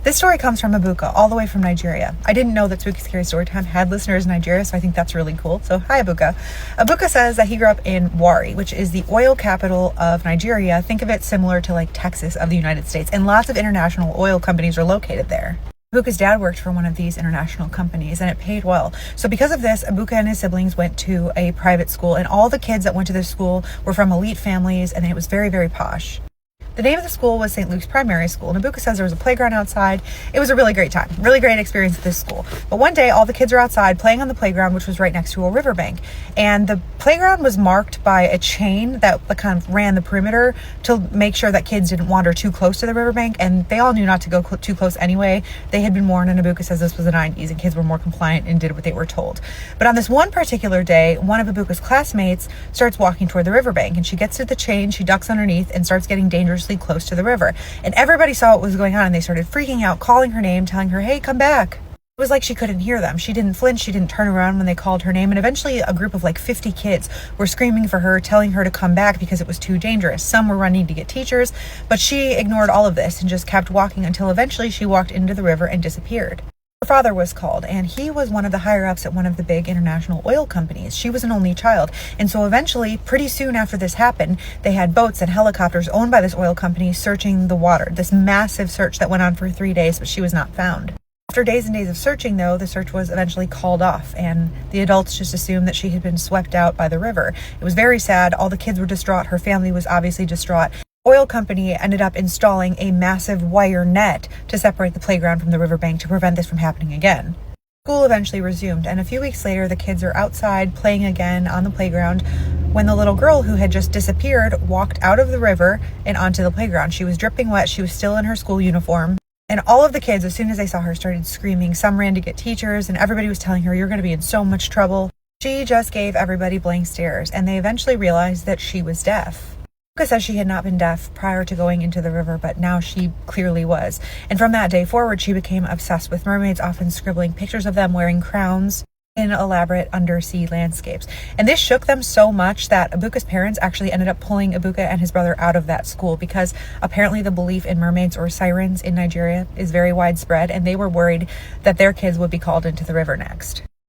This story comes from Ebuka, all the way from Nigeria. I didn't know that Spooky Scary Storytime had listeners in Nigeria, so I think that's really cool. So hi, Ebuka. Ebuka says that he grew up in Warri, which is the oil capital of Nigeria. Think of it similar to like Texas of the United States, and lots of international oil companies are located there. Ebuka's dad worked for one of these international companies, and it paid well. So because of this, Ebuka and his siblings went to a private school, and all the kids that went to this school were from elite families, and it was very, very posh. The name of the school was St. Luke's Primary School, and Ebuka says there was a playground outside. It was a really great time, really great experience at this school. But one day, all the kids are outside playing on the playground, which was right next to a riverbank. And the playground was marked by a chain that kind of ran the perimeter to make sure that kids didn't wander too close to the riverbank. And they all knew not to go too close anyway. They had been warned, and Ebuka says this was the 90s, and kids were more compliant and did what they were told. But on this one particular day, one of Ebuka's classmates starts walking toward the riverbank, and she gets to the chain, she ducks underneath, and starts getting dangerously close to the river. And everybody saw what was going on, and they started freaking out, calling her name, telling her, hey, come back. It was like she couldn't hear them. She didn't flinch, she didn't turn around when they called her name, and eventually a group of like 50 kids were screaming for her, telling her to come back because it was too dangerous. Some were running to get teachers, but she ignored all of this and just kept walking until eventually she walked into the river and disappeared. Her father was called, and he was one of the higher-ups at one of the big international oil companies. She was an only child, and so eventually, pretty soon after this happened, they had boats and helicopters owned by this oil company searching the water. This massive search that went on for 3 days, but she was not found. After days and days of searching, though, the search was eventually called off, and the adults just assumed that she had been swept out by the river. It was very sad. All the kids were distraught. Her family was obviously distraught. Oil company ended up installing a massive wire net to separate the playground from the riverbank to prevent this from happening again. School eventually resumed, and a few weeks later, the kids are outside playing again on the playground when the little girl who had just disappeared walked out of the river and onto the playground. She was dripping wet. She was still in her school uniform. And all of the kids, as soon as they saw her, started screaming. Some ran to get teachers, and everybody was telling her, you're going to be in so much trouble. She just gave everybody blank stares, and they eventually realized that she was deaf. Ebuka says she had not been deaf prior to going into the river, but now she clearly was. And from that day forward, she became obsessed with mermaids, often scribbling pictures of them wearing crowns in elaborate undersea landscapes. And this shook them so much that Ebuka's parents actually ended up pulling Ebuka and his brother out of that school because apparently the belief in mermaids or sirens in Nigeria is very widespread, and they were worried that their kids would be called into the river next.